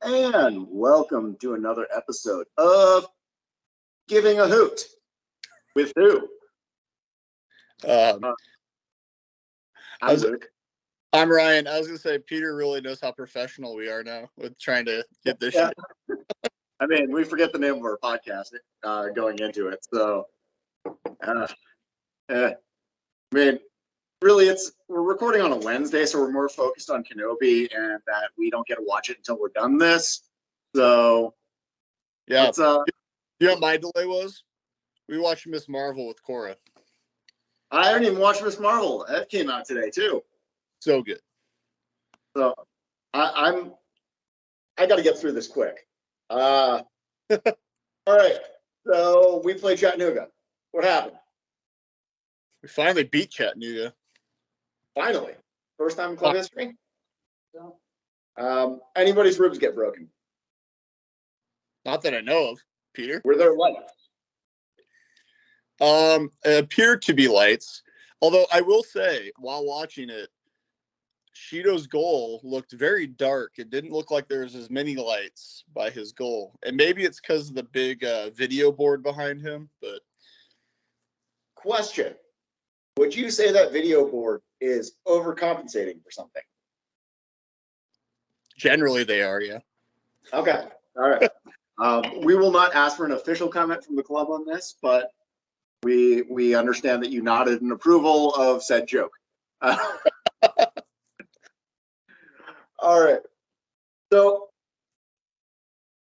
And welcome to another episode of Giving a Hoot. With who? I'm Luke. I'm Ryan. I was going to say, Peter really knows how professional we are now with trying to get this shit. I mean, we forget the name of our podcast going into it. So, I mean, really, we're recording on a Wednesday, so we're more focused on Kenobi and that we don't get to watch it until we're done this. So, yeah. You know what my delay was? We watched Miss Marvel with Cora. I haven't even watched Miss Marvel. That came out today, too. So good. So, I got to get through this quick. All right. So, we played Chattanooga. What happened? We finally beat Chattanooga. Finally. First time in club history? Anybody's ribs get broken? Not that I know of, Peter. Were there lights? It appeared to be lights. Although I will say, while watching it, Shido's goal looked very dark. It didn't look like there was as many lights by his goal. And maybe it's because of the big video board behind him. But question. Would you say that video board is overcompensating for something? Generally, they are, yeah. Okay. All right. We will not ask for an official comment from the club on this, but we understand that you nodded in approval of said joke. All right. So,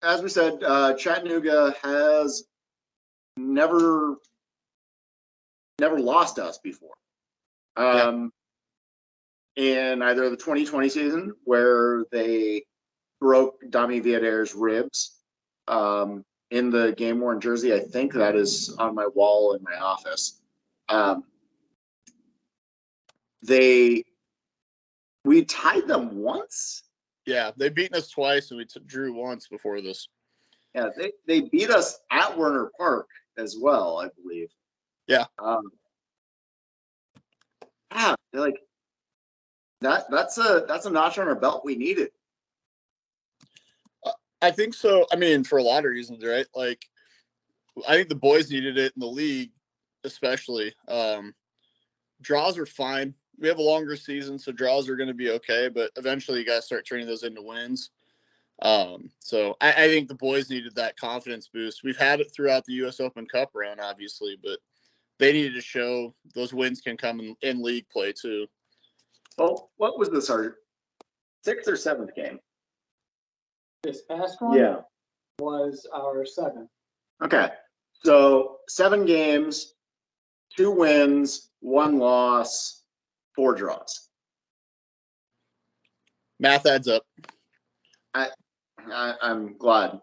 as we said, Chattanooga has never lost us before. In either the 2020 season, where they broke Dami Viader's ribs, in the game-worn jersey. I think that is on my wall in my office. We tied them once. Yeah, they've beaten us twice, and we drew once before this. Yeah, they beat us at Werner Park as well, I believe. Yeah. Like that's a notch on our belt we needed. I think so. I mean, for a lot of reasons, right? Like, I think the boys needed it in the league, especially. Draws are fine. We have a longer season, so draws are going to be okay. But eventually, you got to start turning those into wins. So I think the boys needed that confidence boost. We've had it throughout the U.S. Open Cup run, obviously, but they needed to show those wins can come in league play too. Well, what was this, our 6th or 7th game? This past one? Yeah. Was our 7th. Okay. So 7 games, 2 wins, 1 loss, 4 draws. Math adds up. I'm glad.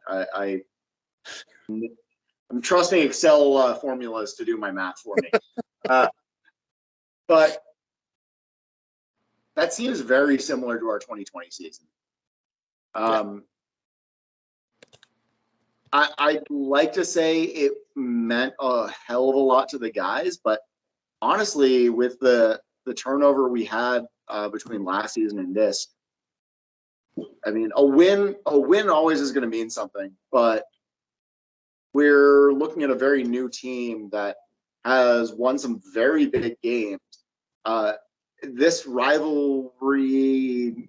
I'm trusting Excel formulas to do my math for me. But that seems very similar to our 2020 season. I'd like to say it meant a hell of a lot to the guys, but honestly, with the turnover we had between last season and this, I mean, a win always is going to mean something, but we're looking at a very new team that has won some very big games. This rivalry,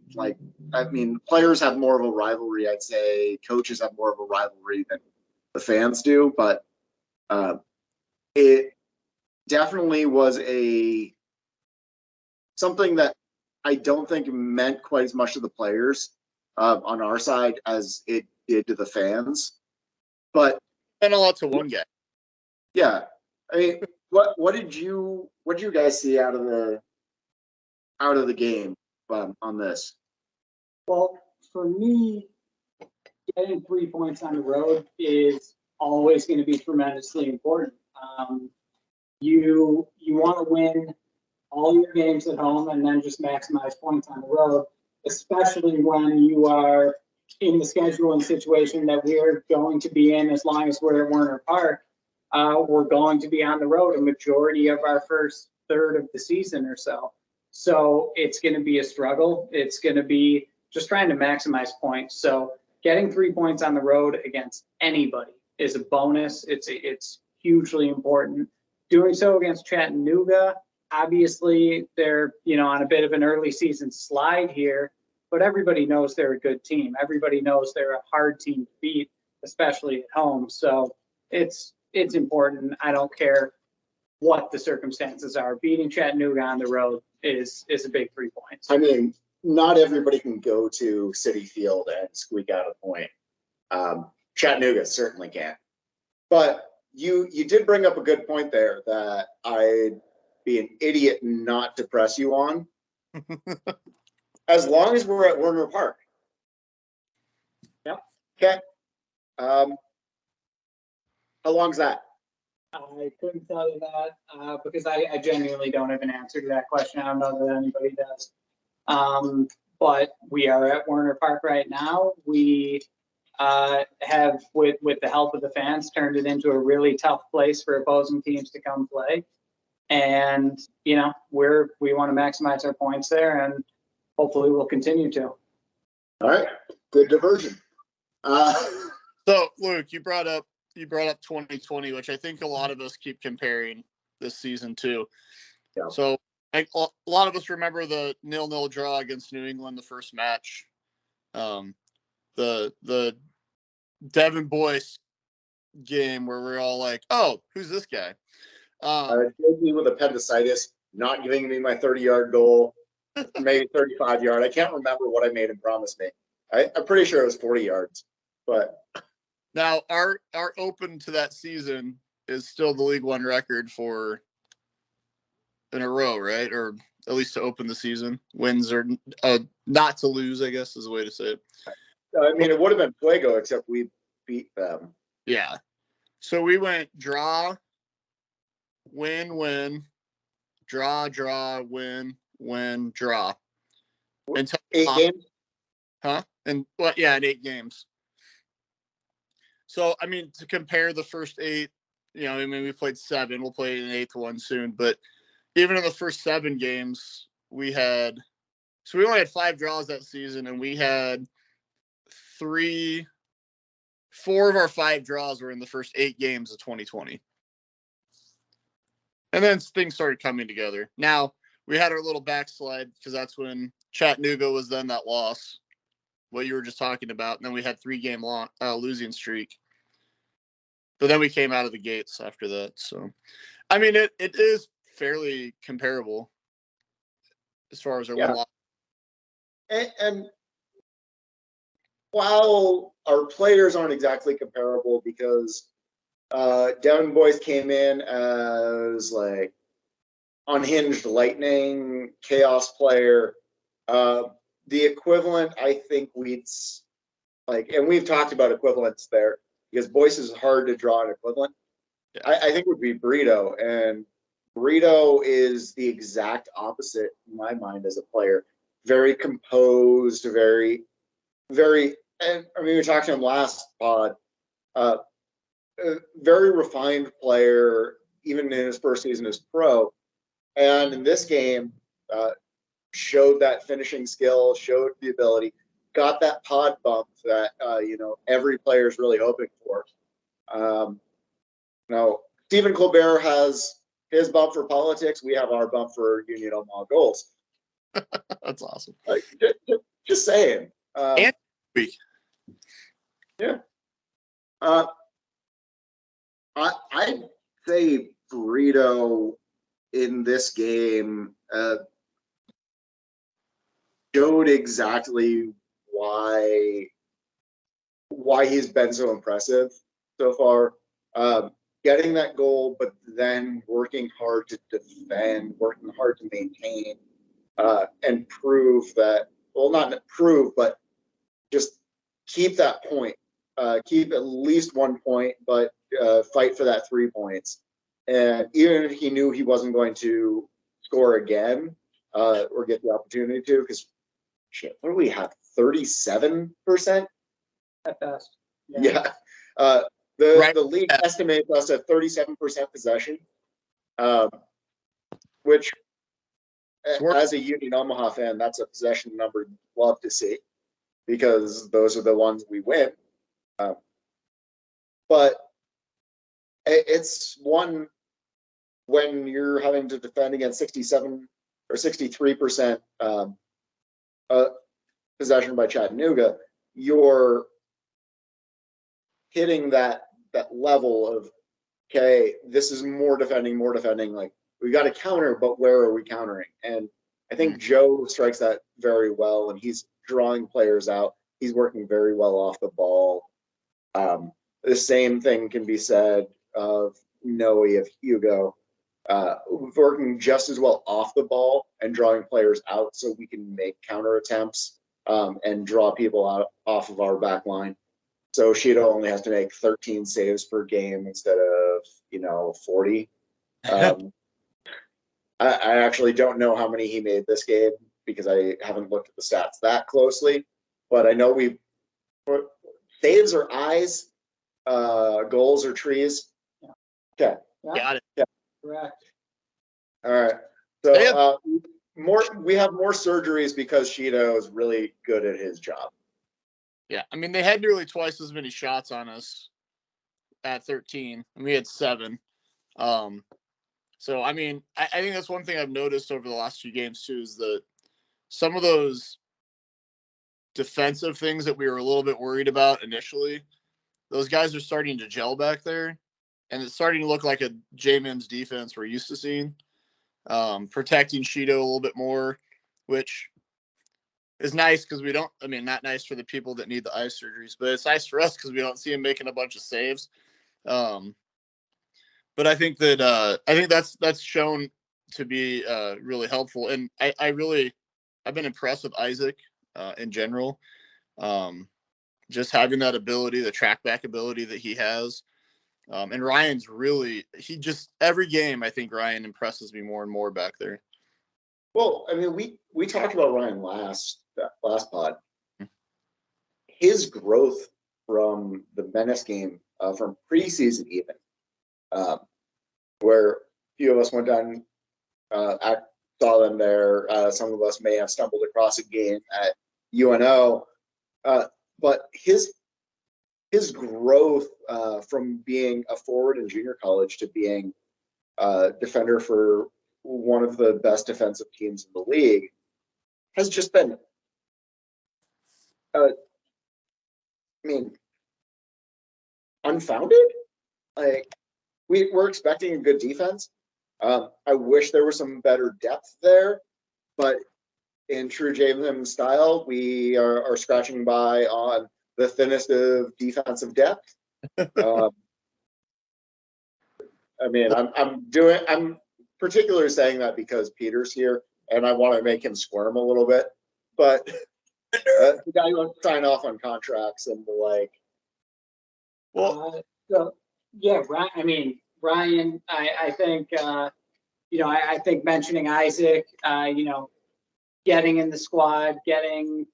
players have more of a rivalry, I'd say. Coaches have more of a rivalry than the fans do, but it definitely was something that I don't think meant quite as much to the players on our side as it did to the fans. But and a lot to one guy. Yeah, I mean, what did you guys see out of the game on this? Well, for me, getting 3 points on the road is always going to be tremendously important. You want to win all your games at home and then just maximize points on the road, especially when you are in the scheduling situation that we're going to be in as long as we're at Werner Park. We're going to be on the road a majority of our first third of the season or so. So it's going to be a struggle. It's going to be just trying to maximize points. So getting 3 points on the road against anybody is a bonus. It's hugely important. Doing so against Chattanooga, obviously they're, on a bit of an early season slide here, but everybody knows they're a good team. Everybody knows they're a hard team to beat, especially at home. So it's important. I don't care what the circumstances are. Beating Chattanooga on the road is a big 3 points. I mean, not everybody can go to Citi Field and squeak out a point. Chattanooga certainly can. But you did bring up a good point there that I'd be an idiot not to press you on. As long as we're at Werner Park. Yep. Okay. How long's that? I couldn't tell you that because I genuinely don't have an answer to that question. I don't know that anybody does. But we are at Werner Park right now. We have, with the help of the fans, turned it into a really tough place for opposing teams to come play. And, we want to maximize our points there, and hopefully we'll continue to. All right. Good diversion. So, Luke, you brought up 2020, which I think a lot of us keep comparing this season to. Yeah. So a lot of us remember the 0-0 draw against New England, the first match. The Devin Boyce game where we're all like, oh, who's this guy? JP with appendicitis, not giving me my 30-yard goal, maybe 35-yard. I can't remember what I made him promise me. I'm pretty sure it was 40 yards. But now our open to that season is still the League One record for in a row, right? Or at least to open the season. Wins or not to lose, I guess is the way to say it. I mean, it would have been Fuego, except we beat them. Yeah. So we went draw, win, draw, win, draw. Until 8 games? Huh? And well, yeah, in 8 games. So, I mean, to compare the first 8, we played 7. We'll play an 8th one soon. But even in the first 7 games, we only had 5 draws that season, and we had 4 of our 5 draws were in the first 8 games of 2020. And then things started coming together. Now, we had our little backslide because that's when Chattanooga was then that loss, what you were just talking about. And then we had 3-game losing streak. But then we came out of the gates after that. So, I mean, it is fairly comparable as far as our win-loss. And while our players aren't exactly comparable because Devin Boyce came in as like unhinged lightning chaos player. The equivalent, I think we'd like, and we've talked about equivalents there because Boyce is hard to draw an equivalent. Yeah. I think would be Burrito, and Burrito is the exact opposite in my mind as a player. Very composed, very, very, and I mean, we talked to him last pod. A very refined player, even in his first season as pro. And in this game, showed that finishing skill, showed the ability, got that pod bump that, every player is really hoping for. Now, Stephen Colbert has his bump for politics. We have our bump for Union Omaha goals. That's awesome. Like, just saying. And yeah. I'd say Burrito in this game showed exactly why he's been so impressive so far. Getting that goal, but then working hard to defend, working hard to maintain, and prove that, well, not prove, but just keep that point. Keep at least 1 point, but fight for that 3 points. And even if he knew he wasn't going to score again or get the opportunity to, because what do we have? 37% at best. Yeah. The league estimates us at 37% possession, which, as a Union Omaha fan, that's a possession number you'd love to see. because those are the ones we win. But it's one when you're having to defend against 67 or 63% possession by Chattanooga, you're hitting that level of, okay, this is more defending. Like, we got to counter, but where are we countering? And I think Joe strikes that very well, and he's drawing players out. He's working very well off the ball. The same thing can be said of Noe, of Hugo, working just as well off the ball and drawing players out so we can make counter attempts and draw people out off of our back line. So Shido only has to make 13 saves per game instead of 40. I actually don't know how many he made this game because I haven't looked at the stats that closely, but I know saves are eyes, goals are trees. Okay. Got it. Yeah. Correct. All right. So we have more surgeries because Shido is really good at his job. Yeah, I mean, they had nearly twice as many shots on us at 13, and we had 7. So, I mean, I think that's one thing I've noticed over the last few games, too, is that some of those defensive things that we were a little bit worried about initially, those guys are starting to gel back there, and it's starting to look like a J-Min's defense we're used to seeing, protecting Shido a little bit more, which is nice because we don't, I mean, not nice for the people that need the eye surgeries, but it's nice for us because we don't see him making a bunch of saves. But I think that's shown to be really helpful. And I've been impressed with Isaac in general. Just having that ability, the track back ability that he has. And Ryan's really, every game, I think Ryan impresses me more and more back there. Well, I mean, we talked about Ryan last pod. His growth from the Menace game, from preseason even, where a few of us went down, I saw them there. Some of us may have stumbled across a game at UNO, but his growth from being a forward in junior college to being a defender for one of the best defensive teams in the league has just been, unfounded. Like, we're expecting a good defense. I wish there was some better depth there, but in true Jameson style, we are scratching by on the thinnest of defensive depth. I mean, I'm particularly saying that because Peter's here, and I want to make him squirm a little bit. But the guy who wants to sign off on contracts and the like. Well, so yeah, Ryan, I think, I think mentioning Isaac, getting in the squad, getting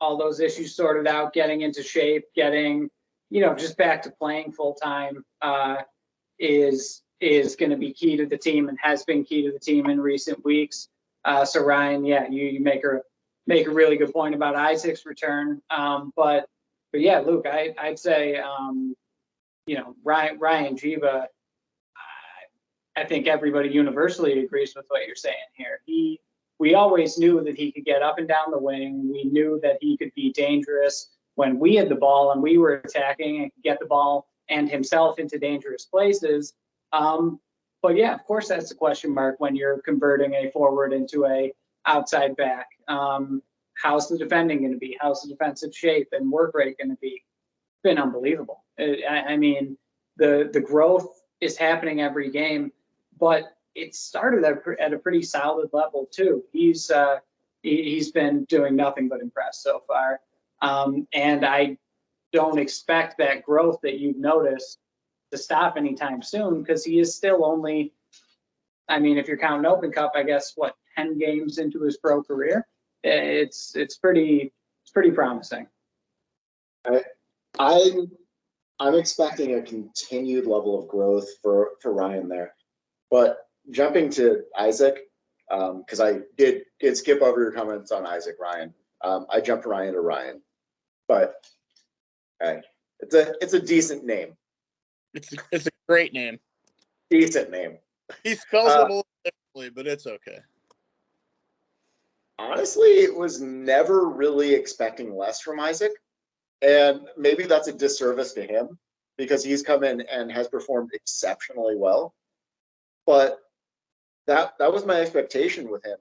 all those issues sorted out, getting into shape, getting, just back to playing full time, is going to be key to the team and has been key to the team in recent weeks. So Ryan, yeah, you make a really good point about Isaac's return. But yeah, Luke, I'd say, Ryan Jiva, I think everybody universally agrees with what you're saying here. We always knew that he could get up and down the wing. We knew that he could be dangerous when we had the ball and we were attacking and could get the ball and himself into dangerous places. But yeah, of course, that's a question mark when you're converting a forward into a outside back. How's the defending going to be? How's the defensive shape and work rate going to be? It's been unbelievable. I mean, the growth is happening every game, but it started at a pretty solid level too. He's been doing nothing but impress so far, and I don't expect that growth that you've noticed to stop anytime soon because he is still only, I mean, if you're counting Open Cup, I guess 10 games into his pro career. It's pretty promising. I'm expecting a continued level of growth for Ryan there, but jumping to Isaac, because I did skip over your comments on Isaac, Ryan. I jumped Ryan to Ryan, but hey, it's a decent name. It's a great name. Decent name. He spells it a little differently, but it's okay. Honestly, was never really expecting less from Isaac, and maybe that's a disservice to him because he's come in and has performed exceptionally well. But that was my expectation with him.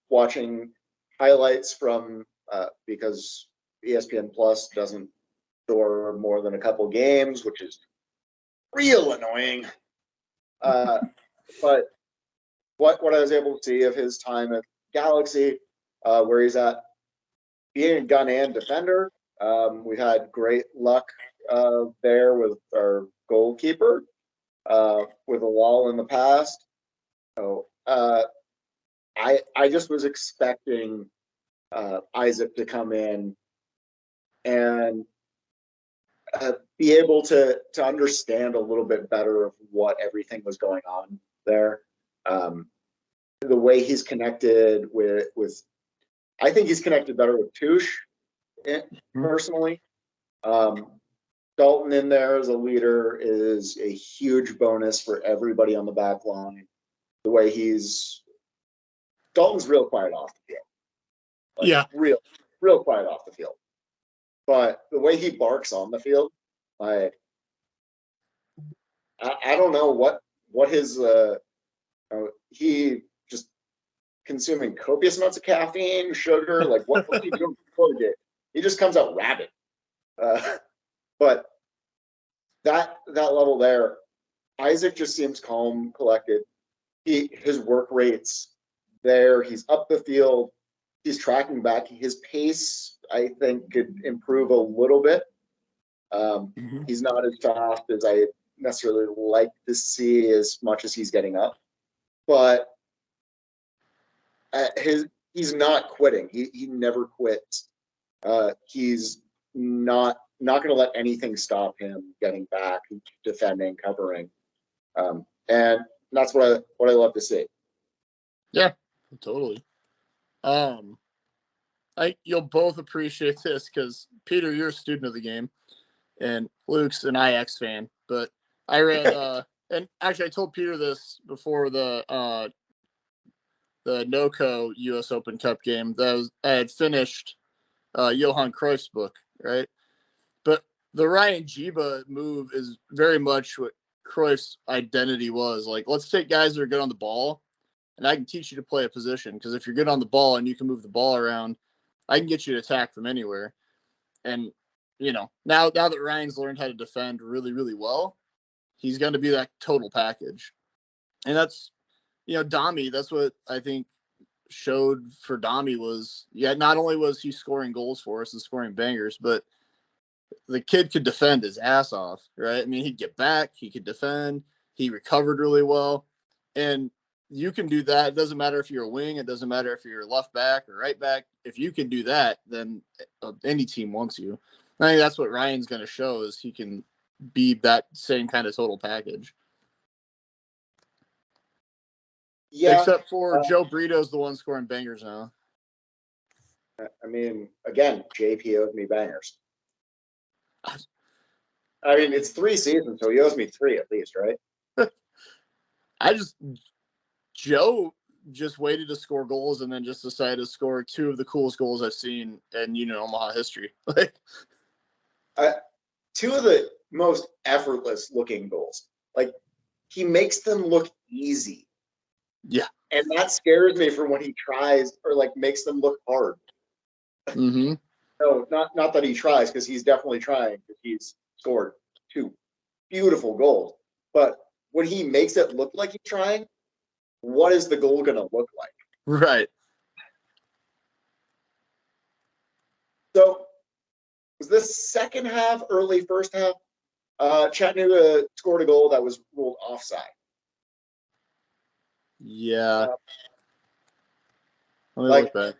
Watching highlights from because ESPN Plus doesn't store more than a couple games, which is real annoying. But what I was able to see of his time at Galaxy, where he's at being a gun and defender, we've had great luck there with our goalkeeper, with a wall in the past. So I just was expecting Isaac to come in and be able to understand a little bit better of what everything was going on there. The way he's connected with I think he's connected better with Touche personally. Dalton in there as a leader is a huge bonus for everybody on the back line. The way Dalton's real quiet off the field. Like, yeah. Real quiet off the field. But the way he barks on the field, like, I don't know what his he just consuming copious amounts of caffeine, sugar, like what's he doing before the game? He just comes out rabid. But that level there, Isaac just seems calm, collected. His work rate's there. He's up the field. He's tracking back. His pace, I think, could improve a little bit. He's not as fast as I necessarily like to see as much as he's getting up, but he's not quitting. He never quits. He's not going to let anything stop him getting back, defending, covering, and that's what I love to see. Yeah, totally. You'll both appreciate this because Peter, you're a student of the game, and Luke's an IX fan. But I read, and actually, I told Peter this before the NOCO U.S. Open Cup game. I had finished Johan Cruyff's book, right? But the Ryan Jiba move is very much what Cruyff's identity was. Like, let's take guys that are good on the ball, and I can teach you to play a position. Because if you're good on the ball and you can move the ball around, I can get you to attack from anywhere. And, now that Ryan's learned how to defend really, really well, he's going to be that total package. And that's, Dami, that's what I think showed for Dami was, not only was he scoring goals for us and scoring bangers, but the kid could defend his ass off, right? I mean, he'd get back, he could defend, he recovered really well. And you can do that. It doesn't matter if you're a wing. It doesn't matter if you're left back or right back. If you can do that, then any team wants you. I think that's what Ryan's going to show is he can be that same kind of total package. Yeah. Except for Joe Brito's the one scoring bangers now. I mean, again, JP owes me bangers. I mean, it's 3 seasons, so he owes me 3 at least, right? Joe just waited to score goals and then just decided to score 2 of the coolest goals I've seen in Union Omaha history. 2 of the most effortless looking goals. Like, he makes them look easy. Yeah. And that scares me for when he tries or like makes them look hard. Mm-hmm. No, not that he tries, because he's definitely trying. He's scored 2 beautiful goals. But when he makes it look like he's trying, what is the goal going to look like? Right. So was this second half, early first half? Chattanooga scored a goal that was ruled offside. Yeah. Like the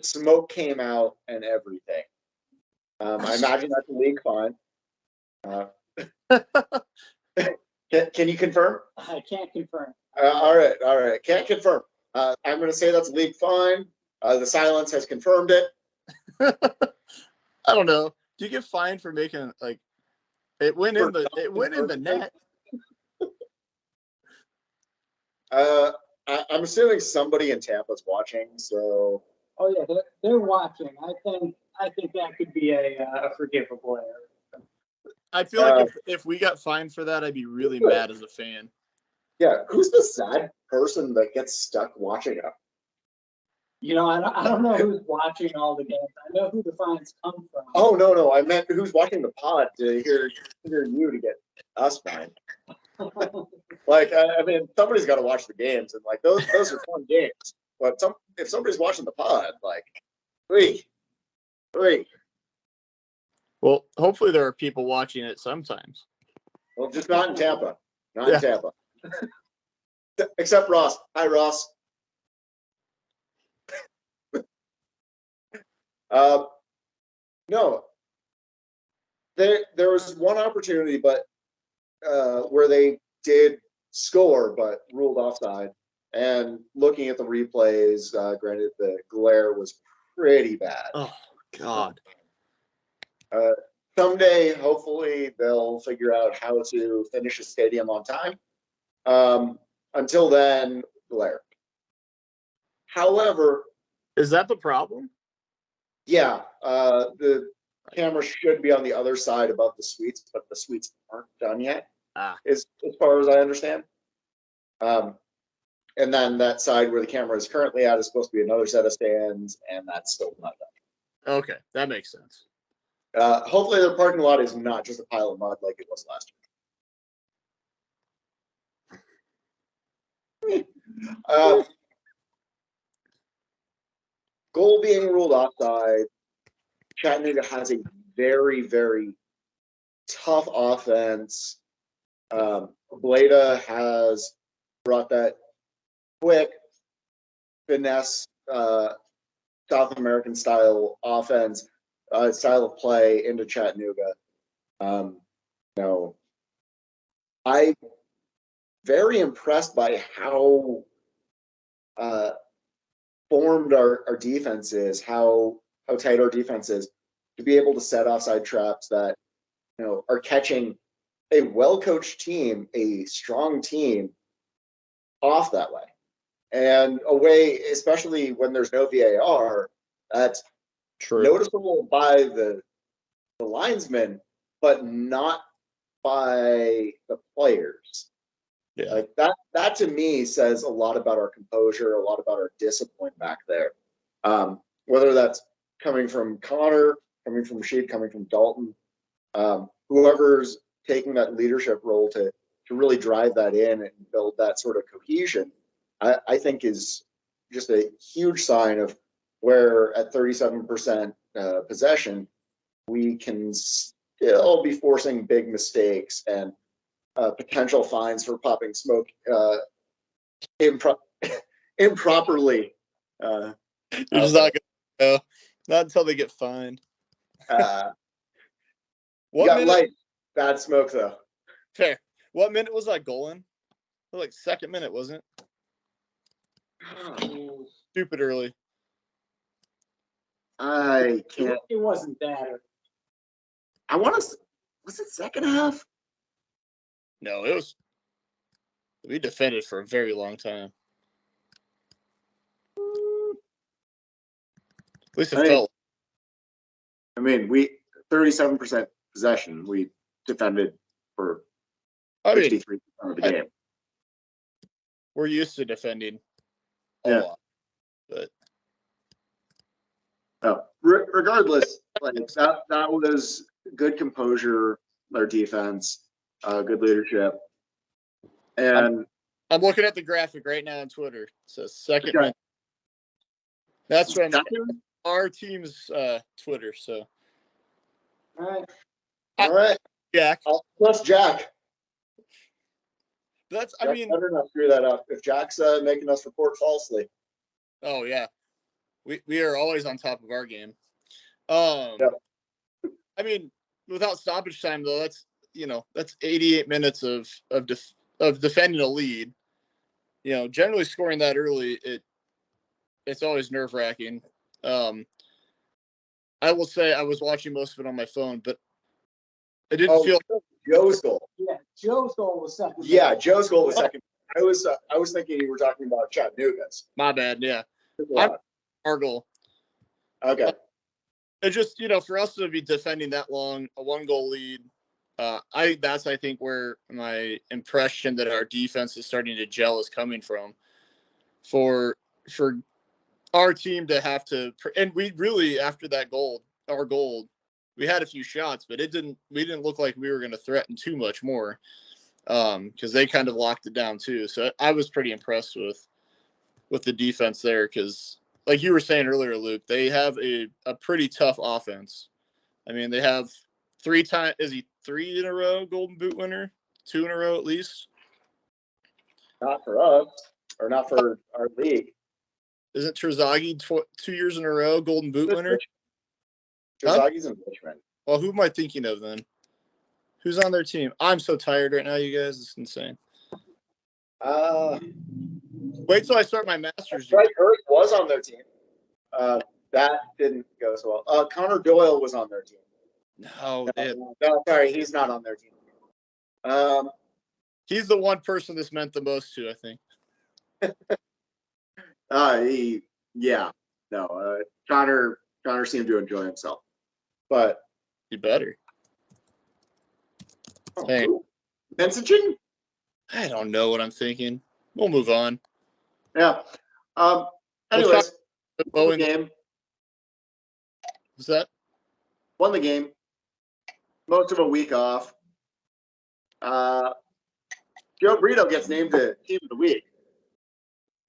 smoke came out and everything. I imagine that's a league fine. Can you confirm? I can't confirm. All right. Can't confirm. I'm going to say that's a league fine. The silence has confirmed it. I don't know. Do you get fined for making like it went in the net? I'm assuming somebody in Tampa's watching, so. Oh yeah, they're watching. I think that could be a forgivable error. I feel like if we got fined for that, I'd be really mad as a fan. Yeah, who's the sad person that gets stuck watching it? You know, I don't know who's watching all the games. I know who the fines come from. Oh no, I meant who's watching the pod to hear you to get us fined. Like, I mean, somebody's got to watch the games, and like those are fun games. But if somebody's watching the pod, like, wait. Well, hopefully there are people watching it sometimes. Well, just not in Tampa. In Tampa. Except Ross. Hi, Ross. No. There was one opportunity, but where they did score, but ruled offside. And looking at the replays, granted the glare was pretty bad. Oh God. Someday, hopefully, they'll figure out how to finish a stadium on time. Until then, glare. However, is that the problem? Yeah, the camera should be on the other side above the suites, but the suites aren't done yet, as far as I understand. And then that side where the camera is currently at is supposed to be another set of stands, and that's still not done. Okay, that makes sense. Hopefully the parking lot is not just a pile of mud like it was last year. Goal being ruled offside. Chattanooga has a very, very tough offense. Bleda has brought that quick finesse South American style offense, style of play into Chattanooga. I'm very impressed by how formed our defense is, how tight our defense is, to be able to set offside traps that are catching a well-coached team, a strong team, off that way. And a way, especially when there's no VAR, that's noticeable by the linesmen, but not by the players. Yeah. Like that to me says a lot about our composure, a lot about our discipline back there. Whether that's coming from Connor, coming from Rashid, coming from Dalton, whoever's taking that leadership role to really drive that in and build that sort of cohesion, I think is just a huge sign of where at 37% possession, we can still be forcing big mistakes and potential fines for popping smoke improperly. You're just not gonna go. Not until they get fined. What minute? Light, bad smoke though. Fair. What minute was that goal in? It was like second minute, wasn't it? Stupid early. I can't. It wasn't that. I want to. Was it second half? No, it was. We defended for a very long time. At least it felt. I mean, we 37% possession. We defended for 63% of the game. We're used to defending a lot, but regardless, like that was good composure, our defense, good leadership, and I'm looking at the graphic right now on Twitter. It says second minute. That's from our team's Twitter. So, all right, Jack. Let's Jack. That's. I mean, better not screw that up. If Jack's making us report falsely. Oh yeah, we are always on top of our game. I mean, without stoppage time though, that's 88 minutes of defending a lead. Generally scoring that early, it's always nerve-wracking. I will say I was watching most of it on my phone, but I didn't feel. Joe's goal. Yeah, Joe's goal was second. Yeah, Joe's goal was second. I was thinking you were talking about Chattanooga's. My bad. Yeah, our goal. Okay. It just, for us to be defending that long, a 1-goal lead, I think where my impression that our defense is starting to gel is coming from. For our team to have to, and we really, after that goal, we had a few shots, but we didn't look like we were going to threaten too much more, because they kind of locked it down too. So I was pretty impressed with the defense there, because like you were saying earlier, Luke, they have a pretty tough offense. I mean, they have 3 times. Is he 3 in a row Golden Boot winner? 2 in a row at least. Not for us, or not for our league. Isn't Terzaghi 2 years in a row Golden Boot winner? Terzaghi's in Richmond. Well, who am I thinking of then? Who's on their team? I'm so tired right now, you guys. It's insane. Wait till I start my master's. Right, Earth was on their team. That didn't go so well. Connor Doyle was on their team. No, No, sorry, he's not on their team. He's the one person this meant the most to, I think. Connor seemed to enjoy himself, but he better. Hey, Bensigen? I don't know what I'm thinking. We'll move on. Yeah. Anyways, won the game. What's that? Won the game. Most of a week off. Joe Brito gets named to Team of the Week,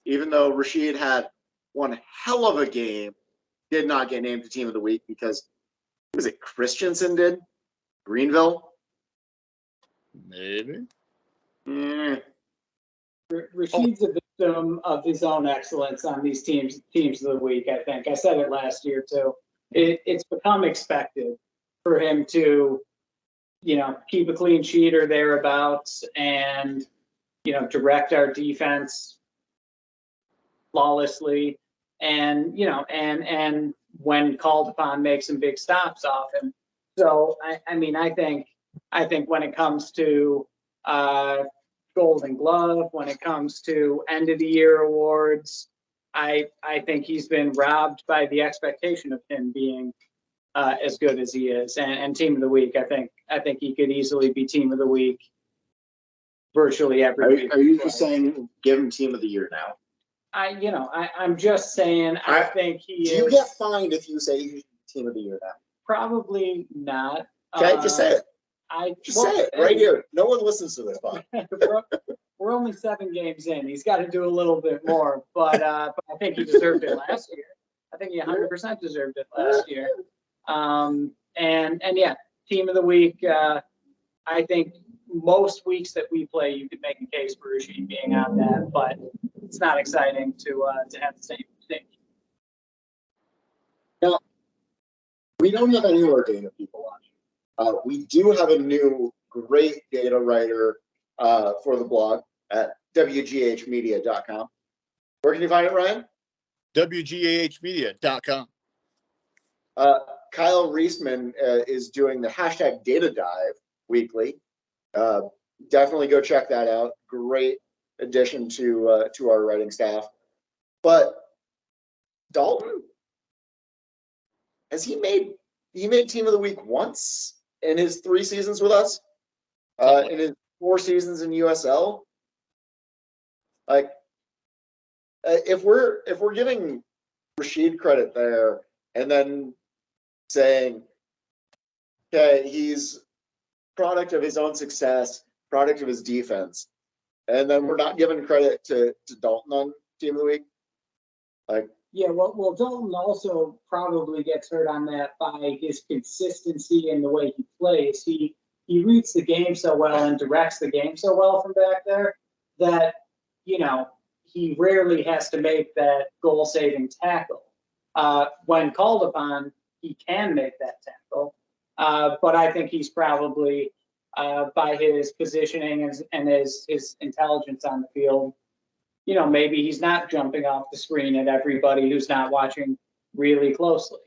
even though Rashid had one hell of a game. Did not get named to Team of the Week because, was it Christensen did? Greenville? Maybe. Rashid's a victim of his own excellence on these teams of the week, I think. I said it last year, too. It's become expected for him to, keep a clean sheet or thereabouts and, direct our defense flawlessly. And, and when called upon, make some big stops off him. So, I think when it comes to Golden Glove, when it comes to end of the year awards, I think he's been robbed by the expectation of him being as good as he is. And Team of the Week, I think he could easily be Team of the Week virtually every week. Are you just saying give him Team of the Year now? I'm just saying I think he is. Do you get fined if you say he's Team of the Year now? Probably not. Okay, just say it. Say it right here. No one listens to this pod. We're only 7 games in. He's got to do a little bit more, but I think he deserved it last year. I think he 100% deserved it last year. And yeah, Team of the Week. I think most weeks that we play, you could make a case for Rashid being on that, but it's not exciting to have the same thing. Now, we don't have any more data people watch. We do have a new great data writer for the blog at wghmedia.com. Where can you find it, Ryan? wghmedia.com. Kyle Reisman is doing the hashtag data dive weekly. Definitely go check that out. Great addition to our writing staff. But Dalton, he made Team of the Week once in his 3 seasons with us. In his 4 seasons in USL. Like, if we're giving Rashid credit there and then saying, okay, he's product of his own success, product of his defense, and then we're not giving credit to Dalton on Team of the Week. Like, yeah, well, Dalton also probably gets hurt on that by his consistency in the way he plays. He reads the game so well and directs the game so well from back there that, he rarely has to make that goal-saving tackle. When called upon, he can make that tackle. But I think he's probably, by his positioning and his intelligence on the field, maybe he's not jumping off the screen at everybody who's not watching really closely.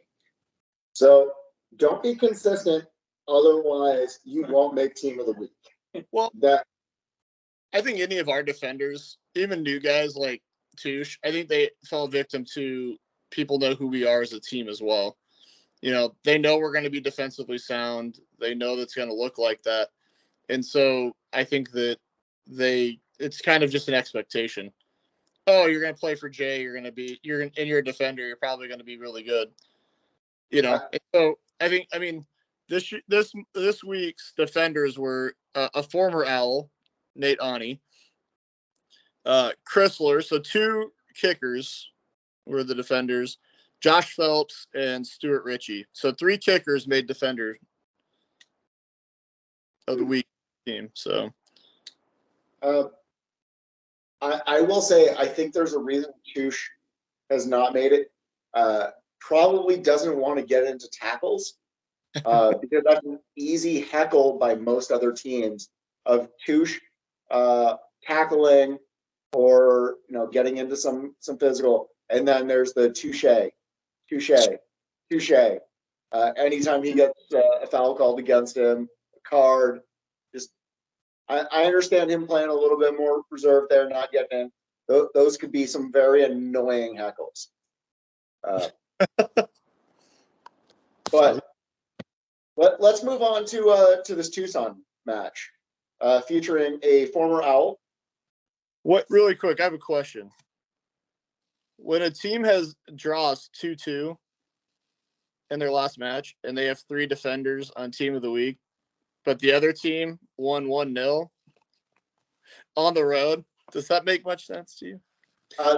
So don't be consistent, otherwise you won't make team of the week. Well, That I think any of our defenders, even new guys like Touche, I think they fell victim to people know who we are as a team as well. You know, they know we're going to be defensively sound. They know that's going to look like that. And so I think that it's kind of just an expectation. Oh, you're going to play for Jay. You're a defender. You're probably going to be really good. You know, and so I mean, this week's defenders were a former Owl, Nate Ani, Chrysler. So 2 kickers were the defenders, Josh Phelps and Stuart Ritchie. So 3 kickers made defender of the week team. So I will say I think there's a reason Touche has not made it. Probably doesn't want to get into tackles because that's an easy heckle by most other teams of Touche tackling or getting into some physical. And then there's the touche. Anytime he gets a foul called against him, a card, just I understand him playing a little bit more reserved there, not getting in. Those could be some very annoying heckles. But let's move on to this Tucson match featuring a former Owl. What really quick, I have a question. When a team draws 2-2 in their last match and they have 3 defenders on team of the week, but the other team won 1-0 on the road, does that make much sense to you?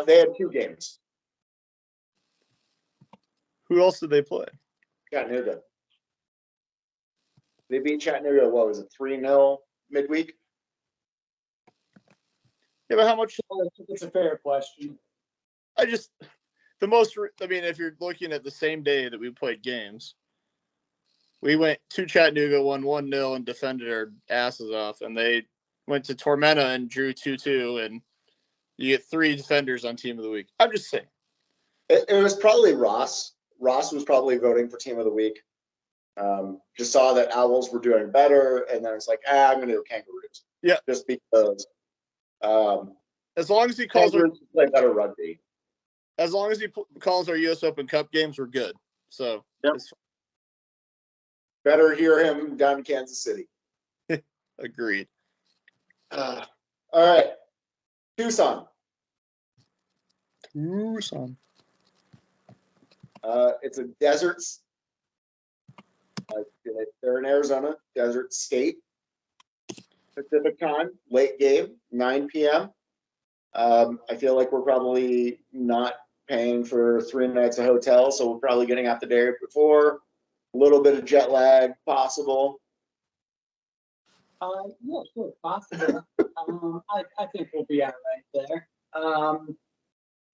They had 2 games. Who else did they play? Chattanooga. They beat Chattanooga, what was it, 3-0 midweek? Yeah, but how much? It's a fair question. If you're looking at the same day that we played games, we went to Chattanooga, won 1-0 and defended our asses off, and they went to Tormenta and drew 2-2, and you get 3 defenders on team of the week. I'm just saying. It was probably Ross. Ross was probably voting for team of the week. Just saw that Owls were doing better, and then it's like, I'm going to do Kangaroos. Yeah. Just because. As long as he calls play better rugby. As long as he calls our U.S. Open Cup games, we're good. So yep. Better hear him down in Kansas City. Agreed. All right, Tucson. It's a desert. They're in Arizona, desert state. Pacific time, late game, 9 p.m. I feel like we're probably not paying for 3 nights of hotel, so we're probably getting out the day before. A little bit of jet lag possible. Yeah, sure, possible. I think we'll be all right there.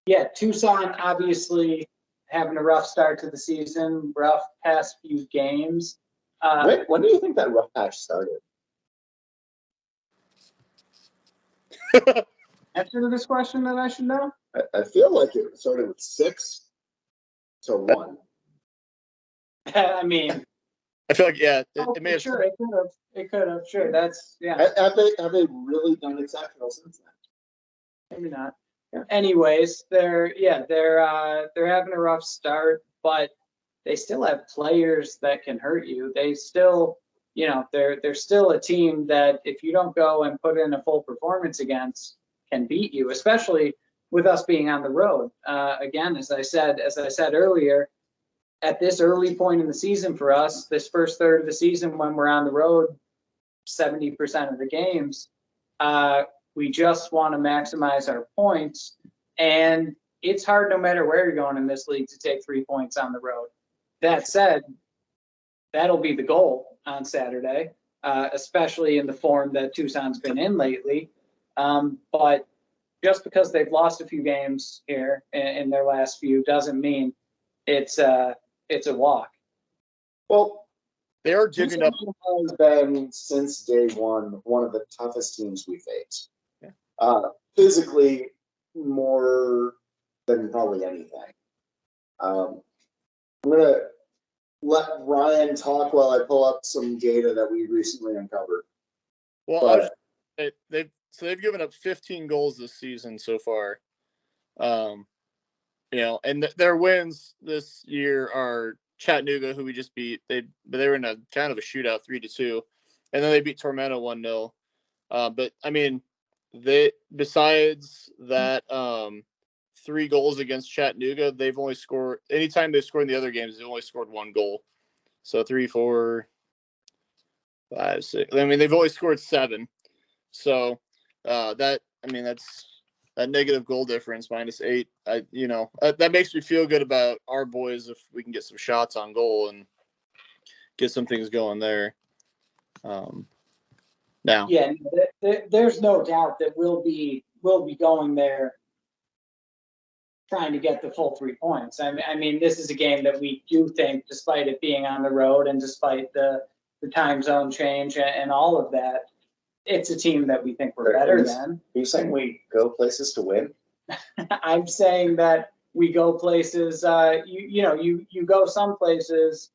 Yeah, Tucson obviously having a rough start to the season, rough past few games. When do you think that rough patch started? Answer to this question that I should know? I feel like it started with 6 to 1. I mean, I feel like it may have. Sure, it could have. Sure, that's Have they really done exceptional since then? Maybe not. Yeah. Anyways, they're having a rough start, but they still have players that can hurt you. They still, they're still a team that if you don't go and put in a full performance against, can beat you, especially with us being on the road. Again, as I said earlier, at this early point in the season for us, this first third of the season when we're on the road, 70% of the games, we just want to maximize our points. And it's hard no matter where you're going in this league to take 3 points on the road. That said, that'll be the goal on Saturday, especially in the form that Tucson's been in lately. But just because they've lost a few games here in their last few doesn't mean it's a walk. Well, they are giving up. Has been since day one of the toughest teams we faced. Yeah. Physically, more than probably anything. I'm let Ryan talk while I pull up some data that we recently uncovered. Well, But they've given up 15 goals this season so far. And their wins this year are Chattanooga, who we just beat. They were in a kind of a shootout, 3-2, and then they beat Tormenta 1-0. But I mean, besides that 3 goals against Chattanooga, they've only scored anytime they've scored in the other games. They've only scored 1 goal. So 3, 4, 5, 6. I mean, they've only scored 7. So that's that negative goal difference -8. That makes me feel good about our boys if we can get some shots on goal and get some things going there. Now, Yeah, there's no doubt that we'll be going there trying to get the full 3 points. I mean, this is a game that we do think, despite it being on the road and despite the time zone change and all of that, it's a team that we think we're better than. Are you saying we go places to win? I'm saying that we go places. You go some places,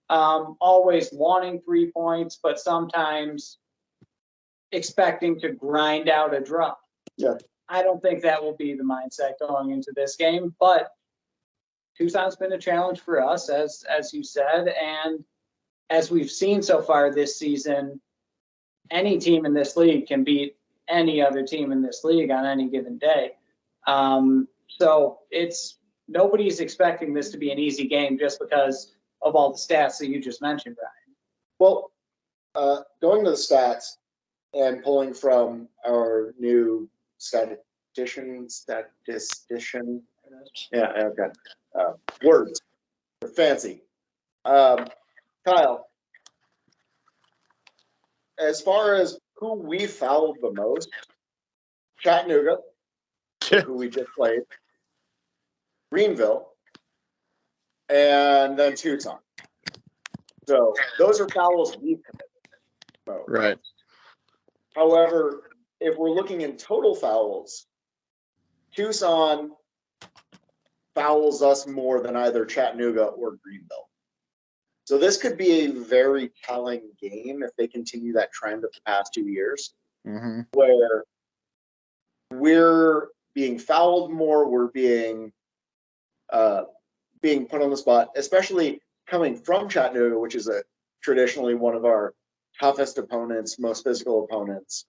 always wanting 3 points, but sometimes expecting to grind out a draw. Yeah. I don't think that will be the mindset going into this game, but Tucson's been a challenge for us, as you said, and as we've seen so far this season, any team in this league can beat any other team in this league on any given day. So nobody's expecting this to be an easy game just because of all the stats that you just mentioned, Ryan. Well, going to the stats and pulling from our new statistician. Yeah, okay. Words. They're fancy. Kyle, as far as who we fouled the most, Chattanooga, who we just played, Greenville, and then Tucson. So those are fouls we committed. right. However, if we're looking in total fouls, Tucson fouls us more than either Chattanooga or Greenville. So this could be a very telling game if they continue that trend of the past 2 years, where we're being fouled more, we're being put on the spot, especially coming from Chattanooga, which is traditionally one of our toughest opponents, most physical opponents,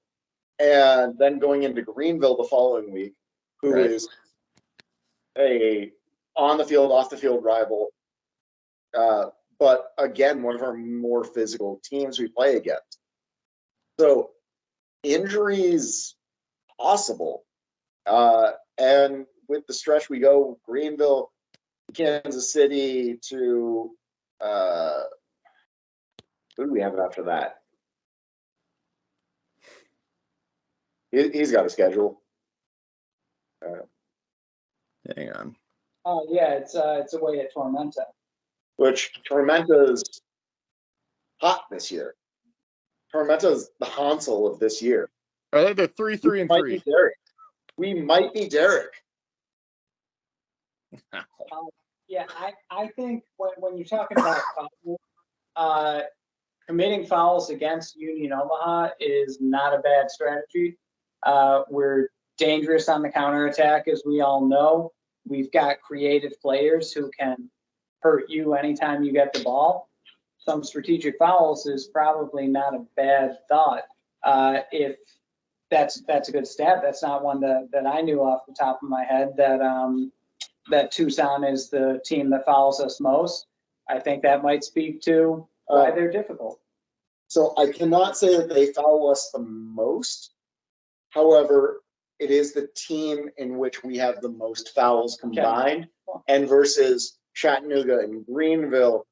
and then going into Greenville the following week, who is a on the field, off the field rival. But again, one of our more physical teams we play against. So injuries possible. And with the stretch we go, Greenville, Kansas City to who do we have after that? He's got a schedule. Hang on. Oh yeah, it's away at Tormenta. Which Tormenta's hot this year. Tormenta's the Hansel of this year. Are they the 3-3-3? We might be Derek. Yeah, I think when you're talking about committing fouls against Union Omaha is not a bad strategy. We're dangerous on the counterattack, as we all know. We've got creative players who can hurt you anytime you get the ball. Some strategic fouls is probably not a bad thought. If that's a good stat, that's not one that I knew off the top of my head, that Tucson is the team that fouls us most. I think that might speak to why they're difficult. So I cannot say that they foul us the most. However, it is the team in which we have the most fouls combined, and versus Chattanooga and Greenville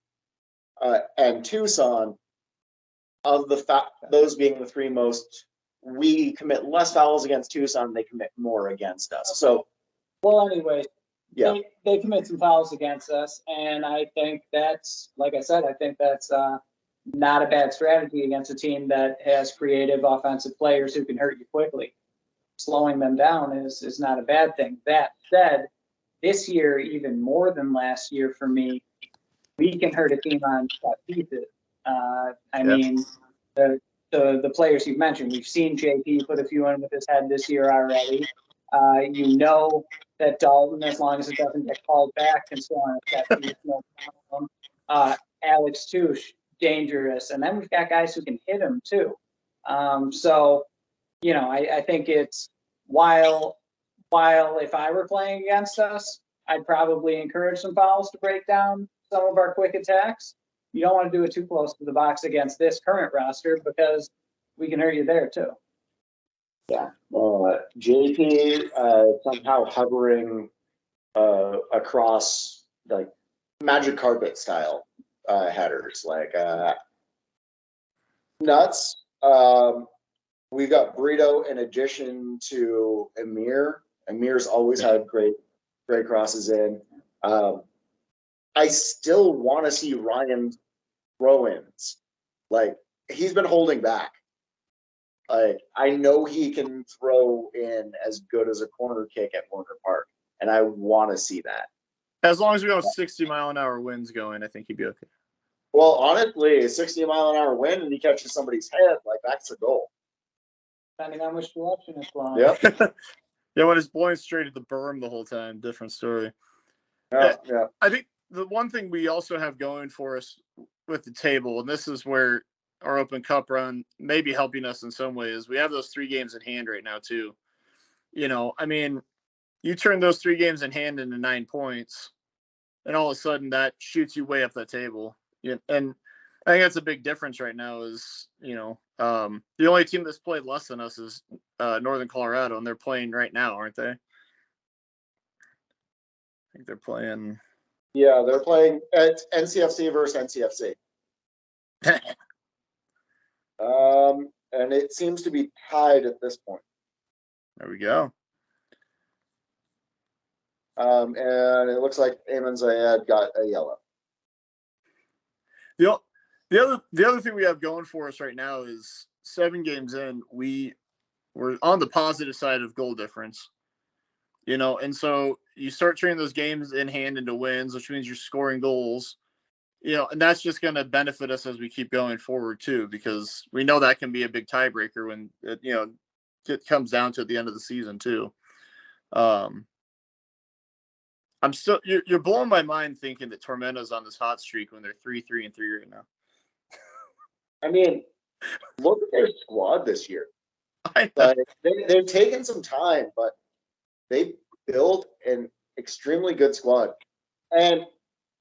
and Tucson, of those being the 3 most, we commit less fouls against Tucson, they commit more against us. So, well, anyway, yeah, they commit some fouls against us, and I think that's, like I said, I think that's not a bad strategy against a team that has creative offensive players who can hurt you quickly. Slowing them down is not a bad thing. That said, this year, even more than last year for me, we can hurt a team on set pieces. I mean, the players you've mentioned, we've seen JP put a few in with his head this year already. You know that Dalton, as long as it doesn't get called back, can score on a set piece, no problem. Alex Touche, dangerous. And then we've got guys who can hit him too. So, you know, I think it's while if I were playing against us, I'd probably encourage some fouls to break down some of our quick attacks. You don't want to do it too close to the box against this current roster because we can hurt you there too. Yeah. JP somehow hovering across like magic carpet style headers, like nuts. We've got Burrito in addition to Amir. Amir's always had great crosses in. I still want to see Ryan throw-ins. Like, he's been holding back. Like, I know he can throw in as good as a corner kick at Warner Park, and I want to see that. As long as we have 60-mile-an-hour winds going, I think he'd be okay. Well, honestly, a 60-mile-an-hour wind and he catches somebody's head, like, that's a goal. Depending on which direction it's blowing. Yep. Yeah, when it's blowing straight at the berm the whole time, different story. Yeah. I think the one thing we also have going for us with the table, and this is where our Open Cup run may be helping us in some ways, we have those 3 games at hand right now too. You know, I mean, you turn those 3 games in hand into 9 points, and all of a sudden that shoots you way up that table. Yeah, and I think that's a big difference right now is, you know, the only team that's played less than us is Northern Colorado, and they're playing right now, aren't they? I think they're playing. Yeah, they're playing at NCFC versus NCFC. And it seems to be tied at this point. There we go. And it looks like Ayman Zayed got a yellow. The other thing we have going for us right now is 7 games in, we're on the positive side of goal difference. You know, and so you start turning those games in hand into wins, which means you're scoring goals. You know, and that's just going to benefit us as we keep going forward too, because we know that can be a big tiebreaker when it comes down to at the end of the season too. I'm still you're blowing my mind thinking that Tormento's on this hot streak when they're 3-3-3 right now. I mean, look at their squad this year. I know. They've taken some time, but they built an extremely good squad. And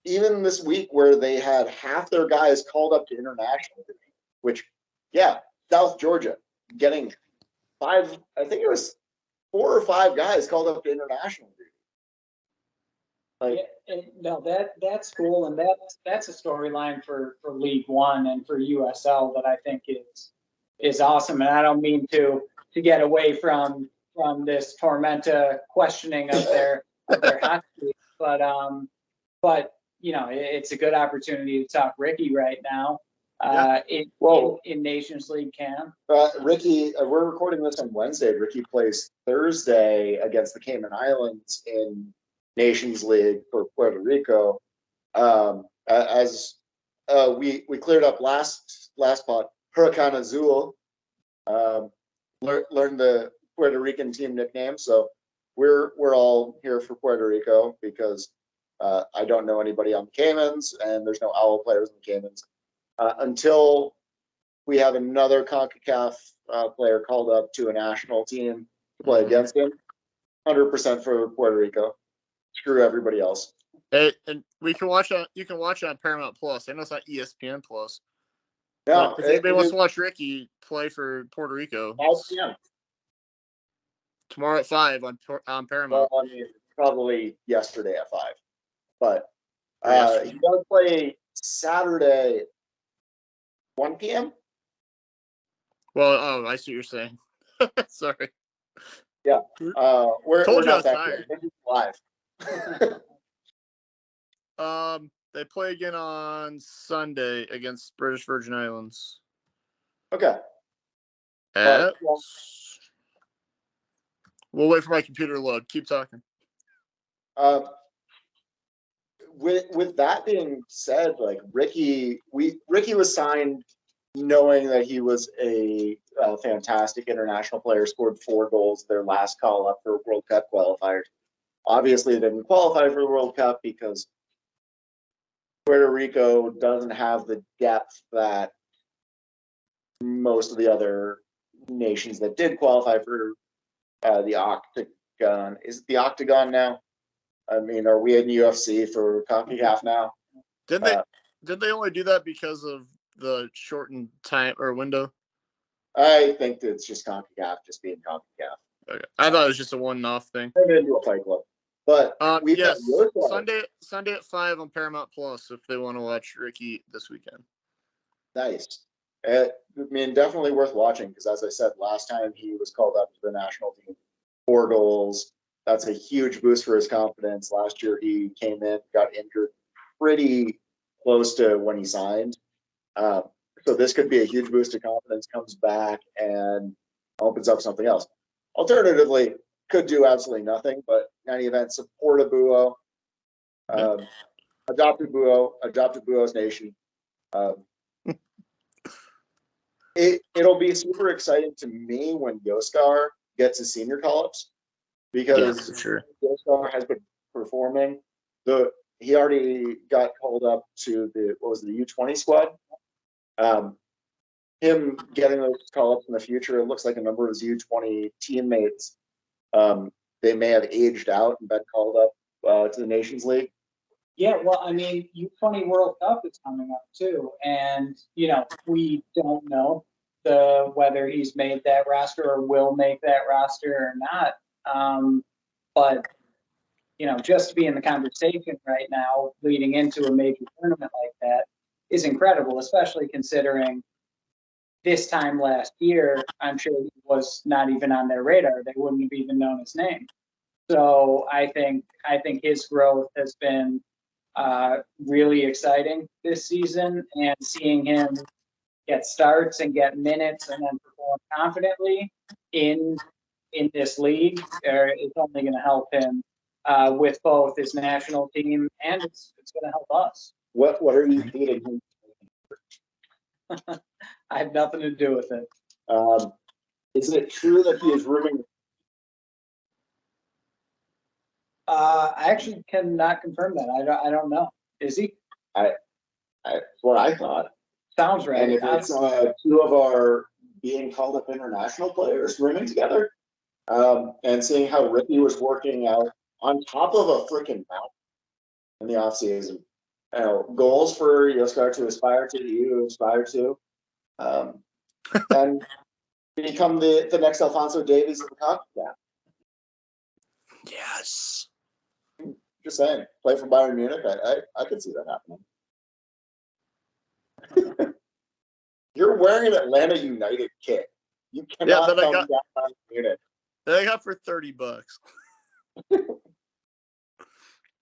even this week where they had half their guys called up to international duty, which, yeah, South Georgia getting 5, I think it was 4 or 5 guys called up to international duty. Like, no, that's cool, and that's a storyline for League One and for USL that I think is awesome. And I don't mean to get away from this Tormenta questioning of their hot streak, but you know, it's a good opportunity to talk Ricky right now. In Nations League camp. Ricky, we're recording this on Wednesday. Ricky plays Thursday against the Cayman Islands in Nations League for Puerto Rico. As we cleared up last pod, Huracan Azul learned the Puerto Rican team nickname, so we're all here for Puerto Rico because I don't know anybody on the Caymans, and there's no Owl players in the Caymans until we have another CONCACAF player called up to a national team to play against him. 100% for Puerto Rico. Screw everybody else. Hey, and you can watch on Paramount Plus. I know it's not ESPN Plus. No, if anybody wants to watch Ricky play for Puerto Rico, 5 p.m. tomorrow at 5 on Paramount. Well, I mean, probably yesterday at 5, but Yesterday. he does play Saturday 1 p.m. Well, I see what you're saying. Sorry. Yeah, we're Told you I not was that tired. good. We're live. They play again on Sunday against British Virgin Islands. Okay. We'll wait for my computer to load. Keep talking. with that being said, like Ricky was signed knowing that he was a fantastic international player, scored 4 goals their last call up for World Cup qualifiers. Obviously, they didn't qualify for the World Cup because Puerto Rico doesn't have the depth that most of the other nations that did qualify for the Octagon. Is it the Octagon now? I mean, are we in UFC for CONCACAF now? Did they only do that because of the shortened time or window? I think it's just CONCACAF just being CONCACAF. Okay. I thought it was just a one-off thing. Turn it into a fight club. But yes, Sunday at 5 on Paramount Plus if they want to watch Ricky this weekend. Nice. I mean, definitely worth watching because, as I said, last time he was called up to the national team, 4 goals. That's a huge boost for his confidence. Last year he came in, got injured pretty close to when he signed. So this could be a huge boost to confidence, comes back and opens up something else. Alternatively, could do absolutely nothing, but in any event, support a Buo. Adopt a Buo's nation. It'll be super exciting to me when Yoskar gets his senior call-ups because Yoskar has been performing. He already got called up to the U20 squad. Him getting those call-ups in the future, it looks like a number of his U20 teammates, they may have aged out and been called up to the Nations League. Yeah, well, I mean, U20 World Cup is coming up too, and we don't know whether he's made that roster or will make that roster or not. But just to be in the conversation right now, leading into a major tournament like that, is incredible, especially considering this time last year, I'm sure he was not even on their radar. They wouldn't have even known his name. So I think his growth has been really exciting this season, and seeing him get starts and get minutes and then perform confidently in this league is only going to help him with both his national team, and it's going to help us. What are you feeding him? I have nothing to do with it. Is it true that he is rooming? I actually cannot confirm that. I don't know. Is he? That's what I thought. Sounds right. And if it's 2 of our being called up international players rooming together, and seeing how Ricky was working out on top of a freaking mountain in the offseason. Goals for Yoskar to aspire to, you aspire to, and become the next Alphonso Davies of the CONCACAF. Yes. Just saying, play for Bayern Munich. I could see that happening. You're wearing an Atlanta United kit. You cannot come down on Munich. That I got for $30. They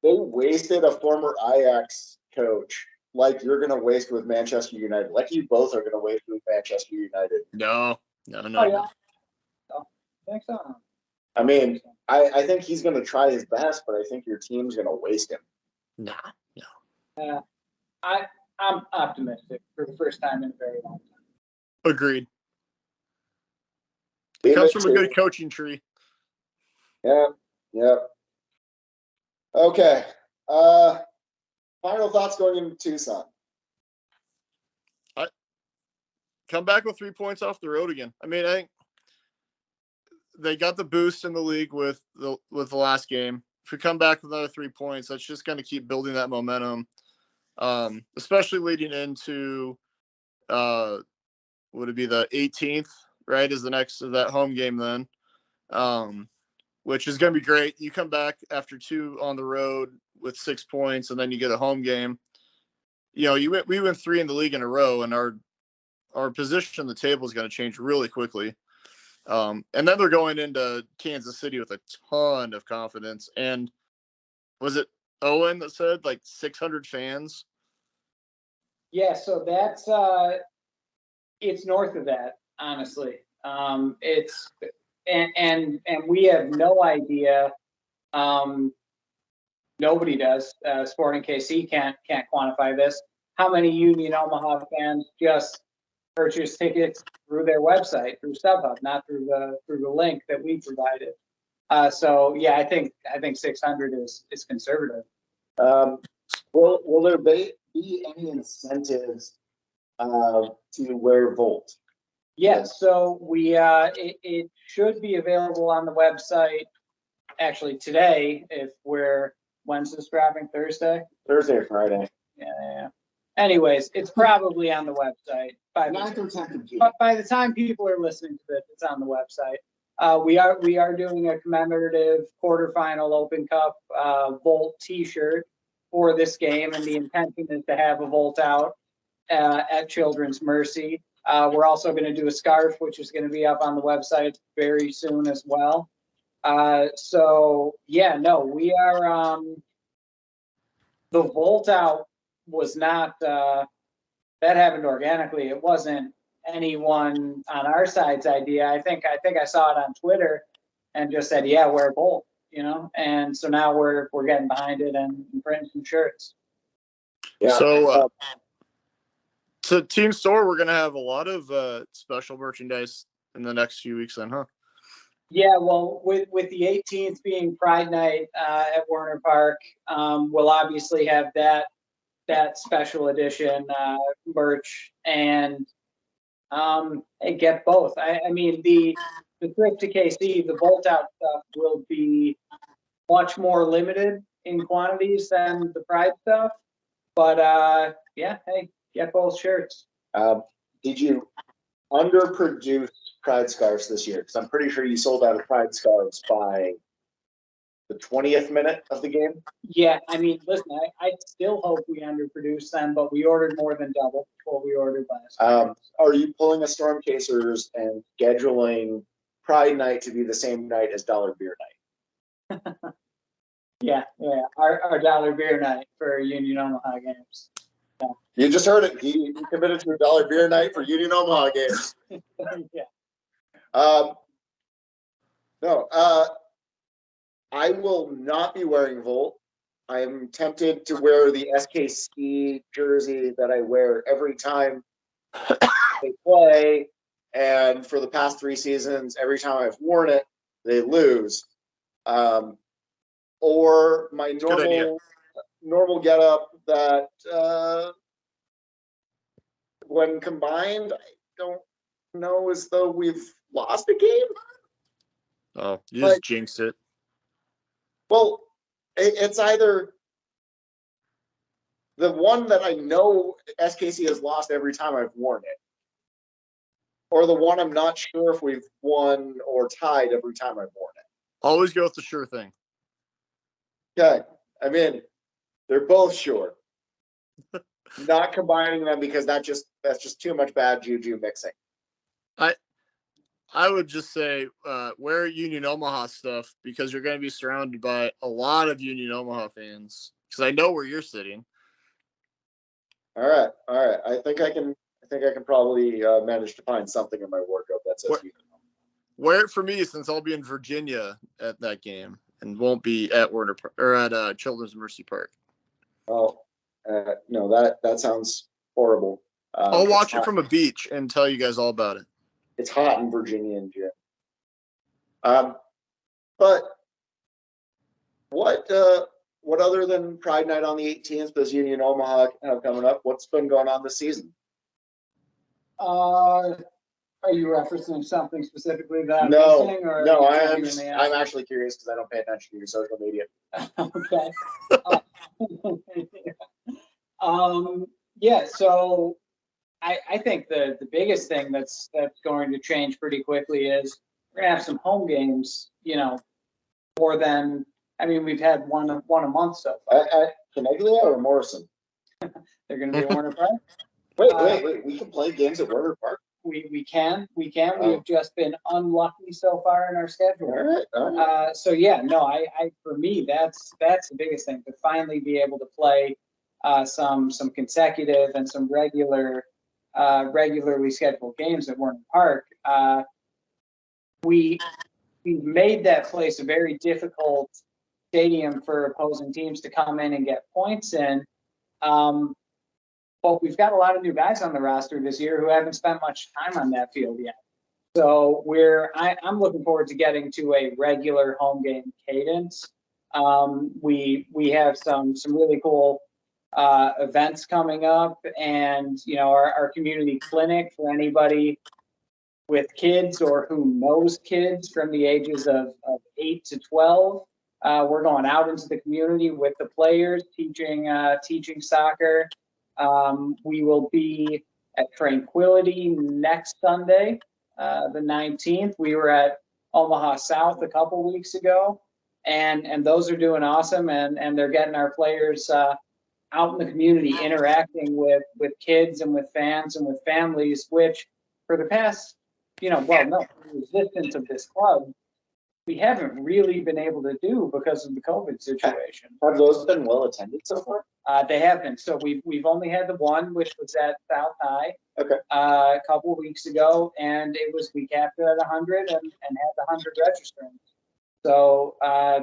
wasted a former Ajax coach like you're going to waste with Manchester United. Like you both are going to waste with Manchester United. No. Oh, yeah. I think so. I mean, I think he's going to try his best, but I think your team's going to waste him. No. I'm optimistic for the first time in a very long time. Agreed. It comes from a good coaching tree. Yeah. Okay. Final thoughts going into Tucson. Come back with 3 points off the road again. I mean, I think they got the boost in the league with the last game. If we come back with another 3 points, that's just going to keep building that momentum, especially leading into would it be the 18th, right, is the next of that home game then, which is going to be great. You come back after 2 on the road with 6 points, and then you get a home game. We win 3 in the league in a row, and our position on the table is going to change really quickly. And then they're going into Kansas City with a ton of confidence. And was it Owen that said 600 fans? Yeah, so that's it's north of that, honestly. It's and we have no idea Nobody does. Sporting KC can't quantify this. How many Union Omaha fans just purchase tickets through their website, through StubHub, not through the link that we provided? So yeah, I think 600 is conservative. Will there be any incentives to wear Volt? Yes. So it should be available on the website. Actually, today, if when's this dropping? Thursday or Friday. Yeah. Anyways, it's probably on the website. By the time people are listening to this, it's on the website. We are doing a commemorative quarterfinal Open Cup Volt T-shirt for this game, and the intention is to have a Volt out at Children's Mercy. We're also going to do a scarf, which is going to be up on the website very soon as well. So yeah, no, we are. The Volt out was not that happened organically. It wasn't anyone on our side's idea. I think I saw it on Twitter and just said, yeah, wear Volt, and so now we're getting behind it and printing some shirts. Yeah. So to Team Store, we're gonna have a lot of special merchandise in the next few weeks, then, huh? Yeah, well, with the 18th being Pride Night at Warner Park, we'll obviously have that special edition merch and get both. I mean, the trip to KC, the Bolt Out stuff will be much more limited in quantities than the Pride stuff, but yeah, hey, get both shirts. Did you underproduce Pride scarves this year? Because I'm pretty sure you sold out of Pride scarves by the 20th minute of the game. Yeah, I mean, listen, I still hope we underproduce them, but we ordered more than double what we ordered last. Are you pulling a Storm Casers and scheduling Pride Night to be the same night as Dollar Beer Night? Yeah, our Dollar Beer Night for Union Omaha games. Yeah. You just heard it. He committed to a Dollar Beer Night for Union Omaha games. Yeah. No, I will not be wearing Volt. I am tempted to wear the SKC jersey that I wear every time they play. And for the past 3 seasons, every time I've worn it, they lose. Or my normal getup that when combined, I don't know as though we've lost a game. Oh, you just jinxed it. Well, it's either the one that I know SKC has lost every time I've worn it, or the one I'm not sure if we've won or tied every time I've worn it. Always go with the sure thing. Okay. I mean, they're both sure. Not combining them because that's just too much bad juju mixing. I would just say wear Union Omaha stuff because you're going to be surrounded by a lot of Union Omaha fans. Because I know where you're sitting. All right. I think I can probably manage to find something in my wardrobe that says Union Omaha. Wear it for me since I'll be in Virginia at that game and won't be at Warner or at Children's Mercy Park. Oh, no, that sounds horrible. I'll watch it from a beach and tell you guys all about it. It's hot in Virginia in June. But what other than Pride Night on the 18th does Union Omaha have coming up? What's been going on this season? Are you referencing something specifically that I'm missing? Or no, I'm actually curious because I don't pay attention to your social media. Okay. Yeah, so I think the biggest thing that's going to change pretty quickly is we're gonna have some home games, more than we've had one a month so far. At Chattanooga or Morrison? They're gonna be at Warner Park. Wait, we can play games at Warner Park? We can. We have just been unlucky so far in our schedule. All right. So yeah, no, I for me that's the biggest thing, to finally be able to play some consecutive and some regularly scheduled games at Warner Park. We made that place very difficult stadium for opposing teams to come in and get points in. But we've got a lot of new guys on the roster this year who haven't spent much time on that field yet. So I'm looking forward to getting to a regular home game cadence. We have some really cool events coming up, and our community clinic for anybody with kids or who knows kids from the ages of 8 to 12. We're going out into the community with the players, teaching soccer. We will be at Tranquility next Sunday, the 19th. We were at Omaha South a couple weeks ago, and those are doing awesome, and they're getting our players out in the community interacting with kids and with fans and with families, which for the past, resistance of this club, we haven't really been able to do because of the COVID situation. Have those been well attended so far? They have been. So we've only had the one, which was at South High. Okay. A couple of weeks ago, and we capped it at 100 and had the 100 registering. So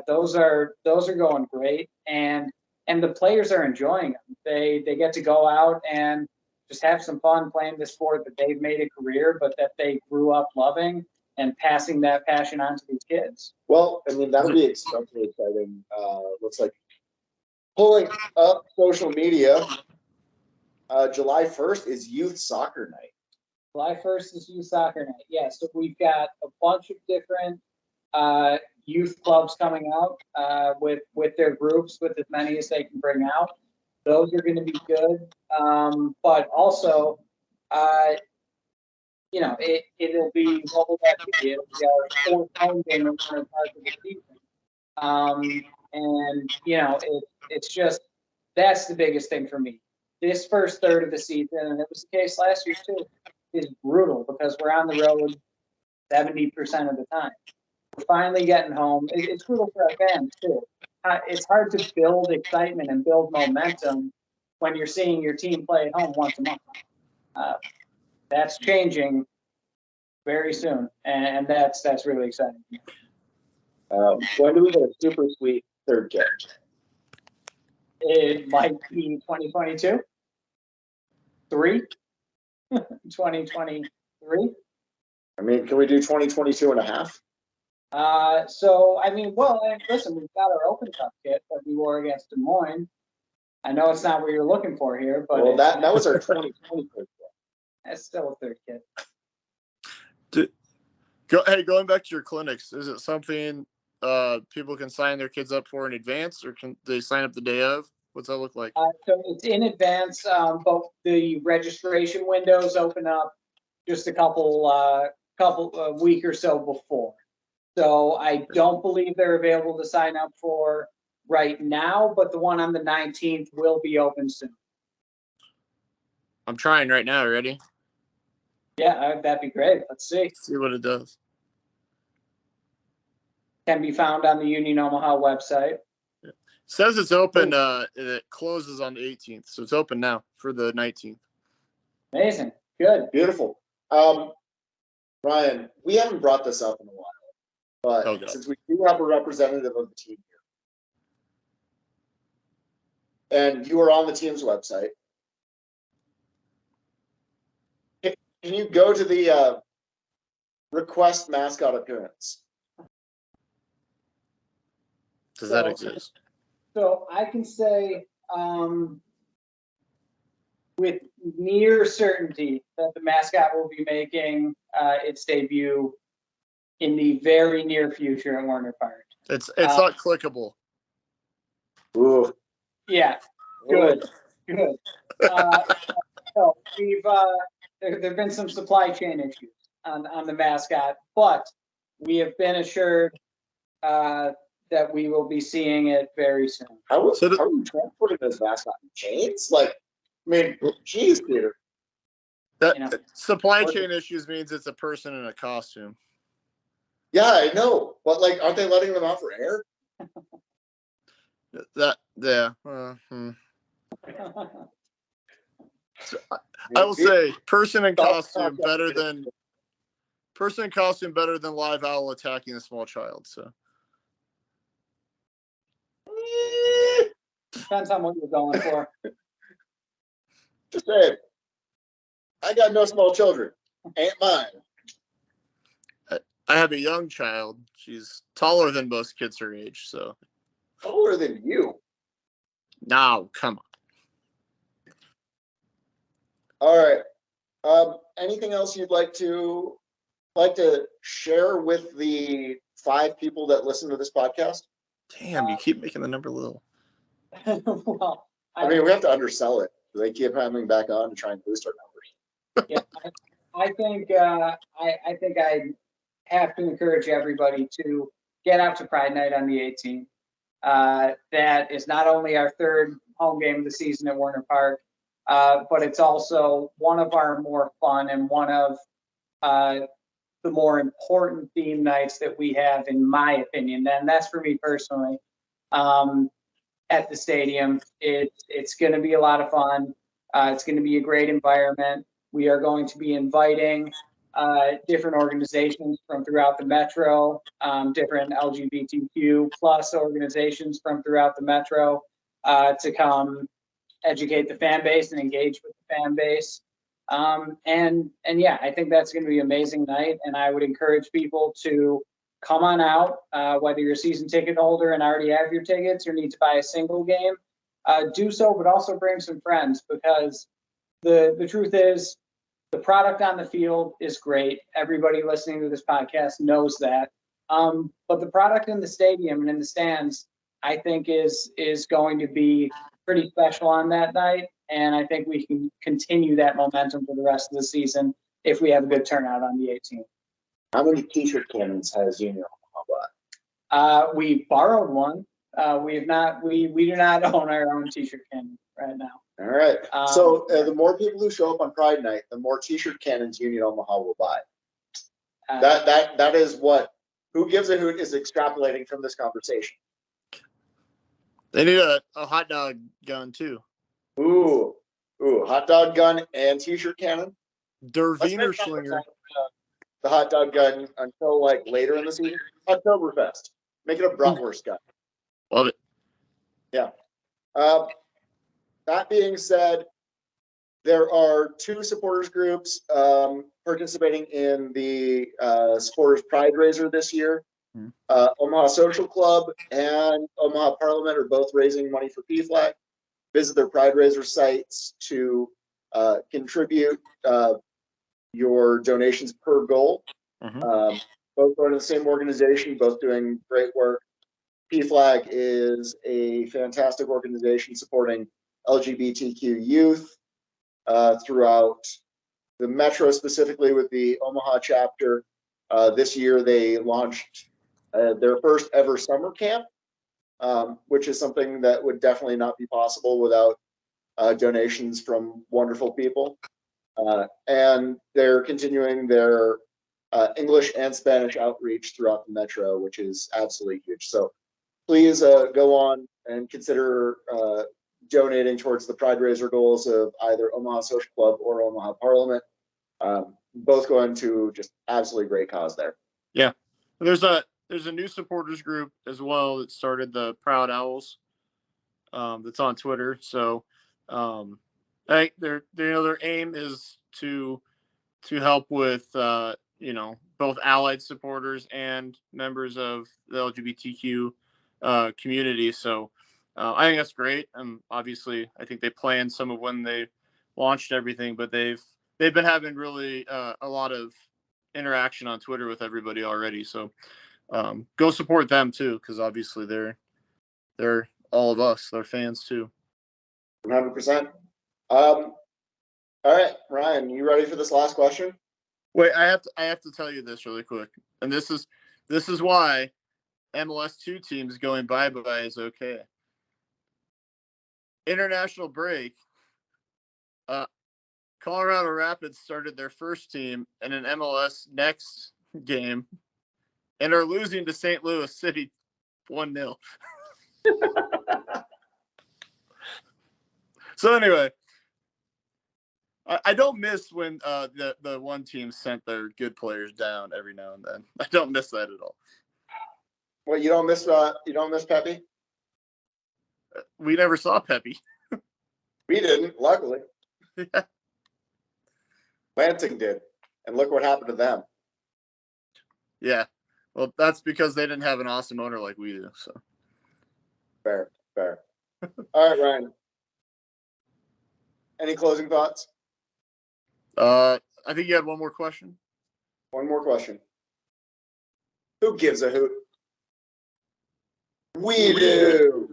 those are going great, and the players are enjoying them. They get to go out and just have some fun playing the sport that they've made a career, but that they grew up loving, and passing that passion on to these kids. Well, I mean, that'll be especially exciting. Looks like pulling up social media, July 1st is Youth Soccer Night. July 1st is Youth Soccer Night. Yeah, so we've got a bunch of different youth clubs coming out with their groups, with as many as they can bring out. Those are going to be good. But also, it'll be, what will that be? It'll be our fourth home game in Winter Park of the season. It's just, that's the biggest thing for me. This first third of the season, and it was the case last year too, is brutal because we're on the road 70% of the time. We're finally getting home. It's brutal for our fans too. It's hard to build excitement and build momentum when you're seeing your team play at home once a month. That's changing very soon, and that's really exciting. When do we get a super sweet third kit? It might be 2022, 2023. I mean, can we do 2022 and a half? Listen, we've got our Open Cup kit that we wore against Des Moines. I know it's not what you're looking for here, but that was our 2020 kit. That's still a third kit. Going back to your clinics, is it something people can sign their kids up for in advance, or can they sign up the day of? What's that look like? So it's in advance, but the registration windows open up just a couple week or so before. So I don't believe they're available to sign up for right now, but the one on the 19th will be open soon. I'm trying right now. Ready? Yeah, that'd be great. Let's see. See what it does. Can be found on the Union Omaha website. Yeah. It says it's open. It closes on the 18th, so it's open now for the 19th. Amazing. Good. Beautiful. Ryan, we haven't brought this up in a while, but since we do have a representative of the team here, and you are on the team's website, can you go to the request mascot appearance? Does that exist? So I can say with near certainty that the mascot will be making its debut in the very near future in Werner Park. It's not clickable. Ooh. Yeah. Good. So we've there've been some supply chain issues on the mascot, but we have been assured that we will be seeing it very soon. How are you transporting this mascot in chains? Geez, Peter. Supply chain issues means it's a person in a costume. Yeah, I know, but aren't they letting them out for air? So, I will say, person in costume better than live owl attacking a small child. So Depends on what you're going for. Just saying. I got no small children. Ain't mine. I have a young child. She's taller than most kids her age, so. Taller than you. No, come on. All right. Anything else you'd like to share with the 5 people that listen to this podcast? Damn, you keep making the number little. Well, I mean, we have to undersell it. They keep coming back on to try and boost our numbers. yeah, I think I have to encourage everybody to get out to Pride Night on the 18th. That is not only our 3rd home game of the season at Warner Park, but it's also one of our more fun and one of the more important theme nights that we have, in my opinion. And that's for me personally. At the stadium, it's going to be a lot of fun. It's going to be a great environment. We are going to be inviting different organizations from throughout the metro, different LGBTQ plus organizations from throughout the metro to come educate the fan base and engage with the fan base. And yeah, I think that's going to be an amazing night. And I would encourage people to come on out, whether you're a season ticket holder and already have your tickets or need to buy a single game, do so, but also bring some friends, because the truth is the product on the field is great. Everybody listening to this podcast knows that. But the product in the stadium and in the stands, I think is going to be pretty special on that night. And I think we can continue that momentum for the rest of the season if we have a good turnout on the 18th. How many T-shirt cannons has Union Omaha bought? We borrowed one. We have not. We do not own our own T-shirt cannon right now. All right. So the more people who show up on Pride Night, the more T-shirt cannons Union Omaha will buy. That is what. Who gives a hoot is extrapolating from this conversation. They need a hot dog gun too. Ooh, hot dog gun and T-shirt cannon. Der Let's Wiener make Schlinger. the hot dog gun until like later in the season. Oktoberfest. Make it a bratwurst gun. Love it. Yeah. That being said, there are 2 supporters groups participating in the Supporters Pride Raiser this year. Omaha Social Club and Omaha Parliament are both raising money for PFLAG. Visit their Pride Raiser sites to contribute your donations per goal. Both going to the same organization, both doing great work. PFLAG is a fantastic organization supporting LGBTQ youth throughout the metro, specifically with the Omaha chapter. This year they launched their first ever summer camp, which is something that would definitely not be possible without donations from wonderful people. And they're continuing their English and Spanish outreach throughout the metro, which is absolutely huge. So please go on and consider donating towards the Pride Raiser goals of either Omaha Social Club or Omaha Parliament. Both going to just absolutely great cause there. Yeah. There's a new supporters group as well that started, the Proud Owls. That's on Twitter. So I think their aim is to help with both allied supporters and members of the LGBTQ community. So I think that's great. Obviously, I think they planned some of when they launched everything, but they've been having really a lot of interaction on Twitter with everybody already. So go support them too, because obviously they're all of us. They're fans too. 100%. All right, Ryan, you ready for this last question? Wait, I have to tell you this really quick, and this is why MLS 2 teams going bye-bye is okay. International break. Colorado Rapids started their first team in an MLS Next game and are losing to St. Louis City 1-0. So anyway, I don't miss when the one team sent their good players down every now and then. I don't miss that at all. Well, you don't miss Pepe? We never saw Pepe. We didn't, luckily. Yeah. Lansing did. And look what happened to them. Yeah. Well, that's because they didn't have an awesome owner like we do. So Fair. All right, Ryan. Any closing thoughts? I think you had one more question. One more question. Who gives a hoot? We do.